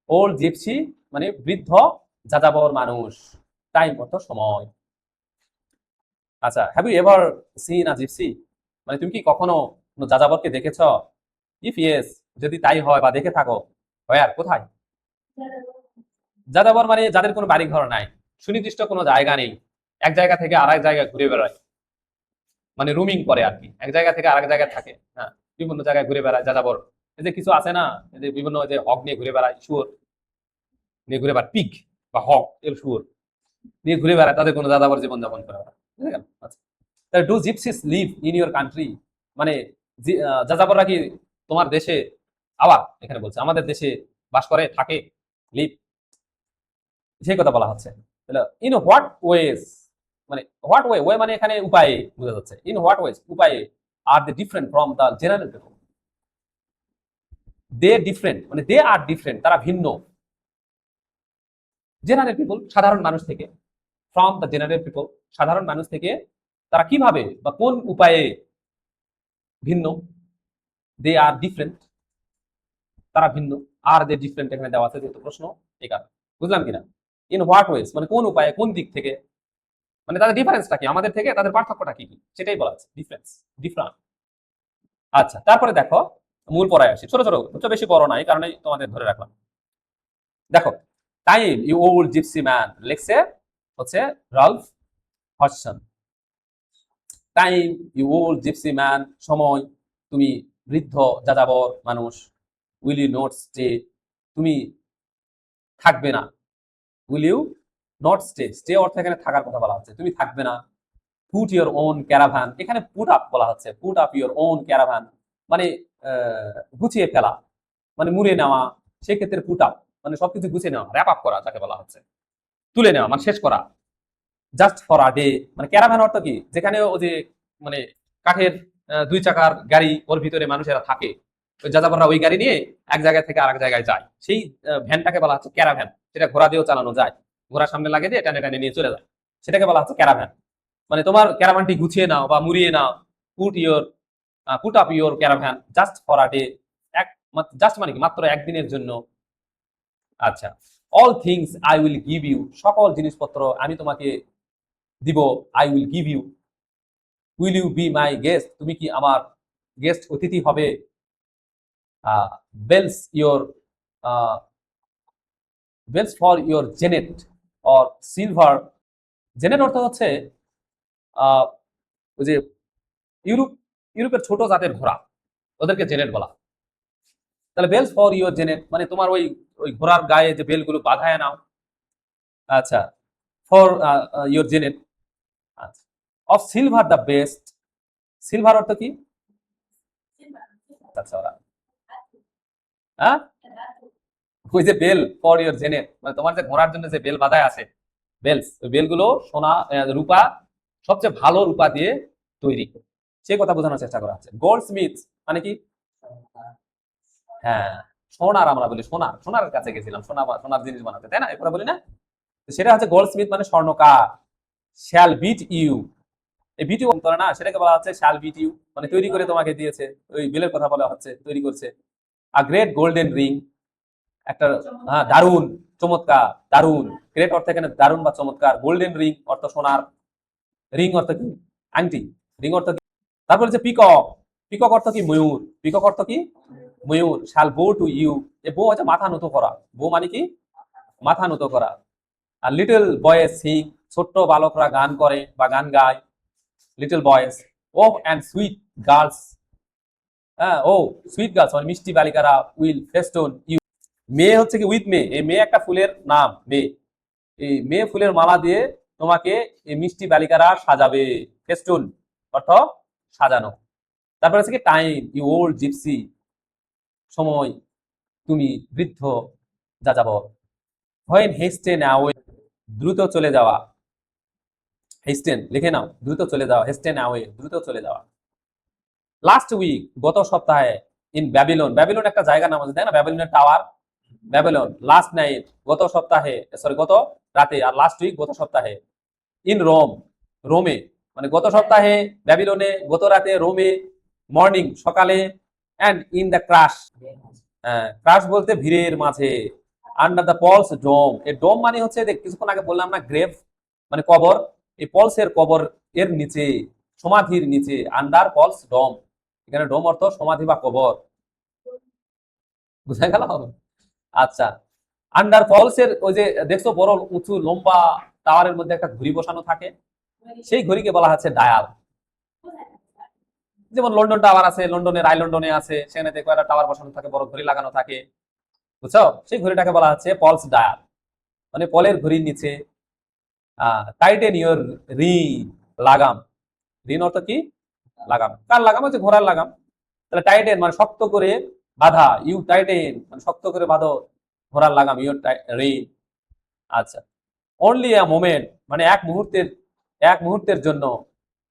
Old gypsy মানে বৃদ্ধ যাযাবর মানুষ, টাইম অর্থ সময়। আচ্ছা, have you ever seen a gypsy, মানে তুমি কি কখনো কোনো যাযাবরকে দেখেছ? ইফ ইয়েস, যদি তাই হয় বা দেখে থাকো, হোয়ার কোথায়? যাযাবর মানে যাদের কোনো বাড়ি ঘর নাই, সুনির্দিষ্ট কোনো জায়গা নেই, এক জায়গা থেকে আরেক জায়গায় ঘুরে বেড়ায়, মানে রুমিং করে আর কি, এক জায়গা থেকে আরেক জায়গায় থাকে। হ্যাঁ, বিভিন্ন জায়গায় ঘুরে বেড়ায় যাযাবর। এই যে কিছু আছে না, এই যে বিভিন্ন যে হক নিয়ে ঘুরে বেড়ায়, শুয়োর নিয়ে ঘুরে বেড়ায়, পিগ বা হক এর শুয়োর নিয়ে ঘুরে বেড়ায়, তাদের কোনো যাযাবর জীবনযাপন করে বেড়ায়, বুঝে গেল? আচ্ছা, do gypsies live in your country, মানে যাযাবররা কি তোমার দেশে, আবার এখানে বলছে আমাদের দেশে বাস করে, থাকে, লিভ, সেই কথা বলা হচ্ছে। ইন হোয়াট ওয়েজ, মানে হোয়াট ওয়ে, ওয়ে মানে এখানে উপায়ে বোঝা যাচ্ছে। ইন হোয়াট ওয়েজ, উপায়ে, are they different from the general people. They different মানে দে আর ডিফারেন্ট, তারা ভিন্ন, জেনারেল পিপল সাধারণ মানুষ থেকে, ফ্রম দ্য জেনারেল পিপল সাধারণ মানুষ থেকে তারা কিভাবে বা কোন উপায়ে ভিন্ন? দে আর ডিফারেন্ট, তারা ভিন্ন, আর দে ডিফারেন্ট এখানে দেওয়া আছে যেহেতু প্রশ্ন, এই কারণে। বুঝলাম কিনা? ইন হোয়াট ওয়েজ মানে কোন উপায়ে, কোন দিক থেকে, মানে তাদের ডিফারেন্সটা কি, আমাদের থেকে তাদের পার্থক্যটা কি কি, সেটাই বলা আছে, ডিফারেন্স, ডিফারেন্ট। আচ্ছা, তারপরে দেখো মূল পড়ায় আসি, ছোট ছোট, খুব বেশি বড় নাই, কারণে তোমাদের ধরে রাখলাম। দেখো, time you old gypsy man লেখছে হচ্ছে Ralph Hodgson. Time you old gypsy man, সময় তুমি বৃদ্ধ যাযাবর মানুষ, উইল ইউ নোট স্টে, তুমি থাকবে না, will you not stay, stay অর্থ এখানে থাকার কথা বলা হচ্ছে, তুমি থাকবে না। পুট ইউর ওন ক্যারাভান, এখানে পুট আপ বলা হচ্ছে, put up your own caravan মানে গুছিয়ে ফেলা, মানে মুড়ে নেওয়া, সেক্ষেত্রে পুট আপ মানে সবকিছু গুছিয়ে নেওয়া, র্যাপ আপ করা যাকে বলা হচ্ছে, তুলে নেওয়া মানে শেষ করা। জাস্ট ফর আ ডে মানে ক্যারাভান অর্থ কি, যেখানে ও যে মানে কাঠের দুই চাকার গাড়ি, ওর ভিতরে মানুষেরা থাকে, ওই যাযাবররা ওই গাড়ি নিয়ে এক জায়গা থেকে আরেক জায়গায় যায়, সেই ভ্যানটাকে বলা হচ্ছে ক্যারাভ্যান, যেটা ঘোড়া দিয়েও চালানো যায়, ঘোড়ার সামনে লাগে দিয়ে টানে টানে নিয়ে চলে যায়, সেটাকে বলা হচ্ছে ক্যারাভ্যান। মানে তোমার ক্যারাভানটি গুছিয়ে নাও বা মুড়িয়ে নাও, put your put up your caravan just for a day, এক, জাস্ট মানে কি মাত্র একদিনের জন্য। আচ্ছা, all things I will give you, সকল জিনিসপত্র আমি তোমাকে দিব, I will give you, will you be my guest, তুমি কি আমার গেস্ট অতিথি হবে? Bells your bells for your jennet or silver, jennet অর্থ হচ্ছে আহ, ওই যে ইউরোপ, ইউরোপের ছোট জাতের ঘোড়া, ওদেরকে জেনেট বলা। তাহলে বেলস ফর ইউর জেনেট মানে তোমার ওই ওই ঘোড়ার গায়ে যে বেলগুলো বাঁধায় নাও। আচ্ছা, ফর ইউর জেনেট, আচ্ছা, of silver the best, silver অর্থ কি? আচ্ছা ওরা, হ্যাঁ, ওই যে বেল ফর ইউর জেনেট মানে তোমার যে ঘোড়ার জন্য যে বেল বাঁধায় আছে, বেলস, ওই বেলগুলো সোনা, রূপা, সবচেয়ে ভালো রূপা দিয়ে তৈরি, সে কথা বোঝানোর চেষ্টা করা হচ্ছে। গোল্ড স্মিথ মানে কি? হ্যাঁ, সোনার, আমরা বলি সোনার, সোনার কাছে গেছিলাম, সোনা সোনার জিনিস বানাতে, তাই না, এরপরে বলি না? তো সেটা হচ্ছে গোল্ড স্মিথ মানে স্বর্ণকার। শ্যাল বিট ইউ, এই বিট ইউ করে না, সেটাকে বলা হচ্ছে শ্যাল বিট ইউ, মানে তৈরি করে তোমাকে দিয়েছে, ওই বেলের কথা বলা হচ্ছে, তৈরি করছে। আ গ্রেট গোল্ডেন রিং, একটা, হ্যাঁ, দারুণ, চমৎকার, দারুণ, গ্রেট অর্থ এখানে দারুণ বা চমৎকার, গোল্ডেন রিং অর্থ সোনার, রিং অর্থ কি? আংটি, রিং অর্থ কি? তারপরে যে পিকক, পিকক অর্থ কি? ময়ূর, পিকক অর্থ কি? ময়ূর। শাল বো টু ইউ, এ বো হচ্ছে মাথা নত করা, বো মানে কি? মাথা নত করা। আর লিটল বয়েস সিং, ছোট্ট বালকরা গান করে বা গান গায়, লিটল বয়েস। ও অ্যান্ড সুইট গার্লস, হ্যাঁ, ও সুইট গার্লস মানে মিষ্টি বালিকারা, উইল ফেস্টন ইউ, মেয়ে হচ্ছে কি উইথ মে, এই মেয়ে একটা ফুলের নাম, মে, এই মেয়ে ফুলের মালা দিয়ে তোমাকে এই মিষ্টি বালিকারা সাজাবে, ফেস্টুন অর্থ সাজানো। তারপরে হচ্ছে কি টাইম ইউ ওল্ড জিপসি, সময় তুমি বৃদ্ধ যাযাবর। হোয়েন হেস্টেন অ্যাওয়ে, দ্রুত চলে যাওয়া, হেস্টেন লিখে নাও, দ্রুত চলে যাওয়া, হেস্টেন অ্যাওয়ে দ্রুত চলে যাওয়া। লাস্ট উইক, গত সপ্তাহে, ইন ব্যাবিলন, ব্যাবিলন একটা জায়গার নাম আছে তাই না, ব্যাবিলনের টাওয়ার, ব্যাবিলন। লাস্ট নাইট, গত সপ্তাহে, সরি গত রাতে, আর লাস্ট উইক গত সপ্তাহে। ইন রোম, রোমে, মানে গত সপ্তাহে ব্যাবিলনে, গত রাতে রোমে। মর্নিং, সকালে। And in the crush, crush বলতে ভিড়ের মাঝে, আন্ডার দ্য পলস ডোম, এই ডোম মানে হচ্ছে কিছুক্ষণ আগে বললাম না গ্রেভ মানে কবর, এই পলসের কবর এর নিচে, সমাধির নিচে, আন্ডার পলস ডোম, এখানে ডোম অর্থ সমাধি বা কবর, বুঝা গেল? আচ্ছা, আন্ডার ফলস এর ওই যে দেখছো বড় উঁচু লম্বা টাওয়ারের মধ্যে একটা ঘড়ি বসানো থাকে, সেই ঘড়িকে বলা হচ্ছে ডায়াল। যেমন লন্ডন টাওয়ার আছে, লন্ডনের আই লন্ডনে আছে, সেখানে দেখো একটা টাওয়ার বসানো থাকে, বড় ঘড়ি লাগানো থাকে, বুঝছো? সেই ঘড়িটাকে বলা হচ্ছে পলস ডায়াল, মানে পলের ঘড়ির নিচে। টাইটেন ইউর রিং, লাগাম, রিং অর্থ কি? লাগাম। কার লাগাম? হচ্ছে ঘোড়ার লাগাম। তাহলে টাইটেন মানে শক্ত করে বাঁধা, ইউ টাইটেন মানে শক্ত করে বাঁধো ঘোড়ার লাগাম, ইউর রিং। আচ্ছা, অনলি আ মোমেন্ট মানে এক মুহূর্তের জন্য,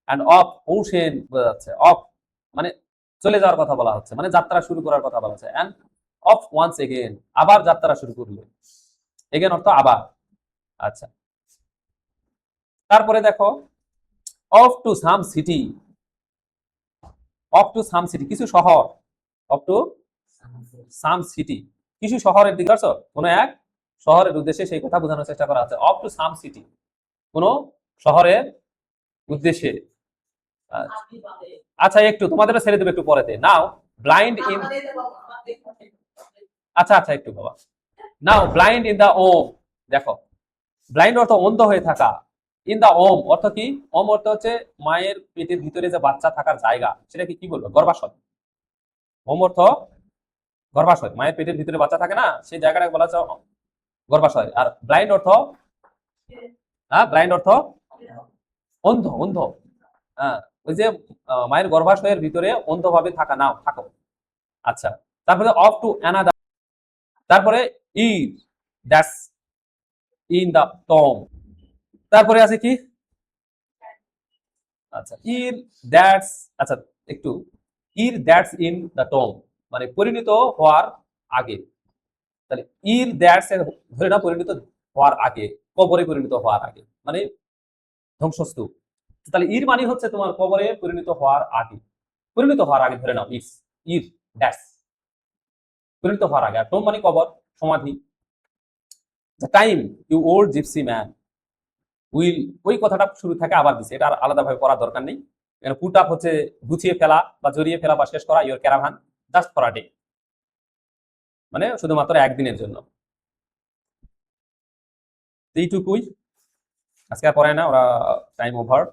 অ্যান্ড অফ ওশেন বোঝা যাচ্ছে, অফ মানে চলে যাওয়ার কথা বলা হচ্ছে, মানে যাত্রা শুরু করার কথা বলা হচ্ছে, অ্যান্ড অফ ওয়ান্স এগেন আবার যাত্রা শুরু করলে, এগেন অর্থ আবার। আচ্ছা, তারপরে দেখো off to some city, off to some city কিছু শহর, অফ টু সাম সিটি কিছু শহরের দিকে, আছো কোনো এক শহরের উদ্দেশ্যে, সেই কথা বোঝানোর চেষ্টা করা হচ্ছে, অফ টু সাম সিটি কোনো শহরের উদ্দেশ্যে। আচ্ছা, একটু তোমাদেরও ছেড়ে দেবে একটু পরেতে। নাও ব্লাইন্ড ইন, আচ্ছা আচ্ছা একটু বাবা, নাও ব্লাইন্ড ইন দা ওম, দেখো ব্লাইন্ড অর্থ অন্ধ হয়ে থাকা, ইন দা ওম অর্থ কি? ওম অর্থ হচ্ছে মায়ের পেটের ভিতরে যে বাচ্চা থাকার জায়গা, সেটাকে কি বলবো? গর্ভাশয়। ওম অর্থ গর্ভাশয়, মায়ের পেটের ভিতরে বাচ্চা থাকে না, সেই জায়গাটাকে বলা হচ্ছে গর্ভাশয়। আর ব্লাইন্ড অর্থ, হ্যাঁ ব্লাইন্ড অর্থ অন্ধ, অন্ধ। হ্যাঁ, ওই যে মায়ের গর্ভাশয়ের ভিতরে অন্ধভাবে থাকা, নাও থাকো। আচ্ছা, তারপরে অফ টু অ্যানাদার, তারপরে ই দ্যাটস ইন দা টম, তারপরে আছে কি? আচ্ছা, ইর দ্যাটস, আচ্ছা একটু, ইর দ্যাটস ইন দা টম মানে পরিণত হওয়ার আগে, তাহলে ইর দ্যাটস এর ধরে না পরিণত হওয়ার আগে, কবরে পরিণত হওয়ার আগে মানে ধ্বংসস্তূপ। তাহলে ইর মানে হচ্ছে তোমার কবরে পরিণত হওয়ার আগে, পরিণত হওয়ার আগে ধরে নাও ইস, ইর দ্যাটস পরিণত হওয়ার আগে, আর টোম মানে কবর, সমাধি। The time you old gypsy man will, ওই কথাটা শুরু থেকে আবার দিছে, এটা আর আলাদাভাবে পড়ার দরকার নেই। এখানে পুট আপ হচ্ছে গুছিয়ে ফেলা বা জড়িয়ে ফেলা বা শেষ করা, your caravan just for a day মানে শুধুমাত্র একদিনের জন্য। এইটুকুই, আজকে আর পড়ায় না ওরা, টাইম ওভার।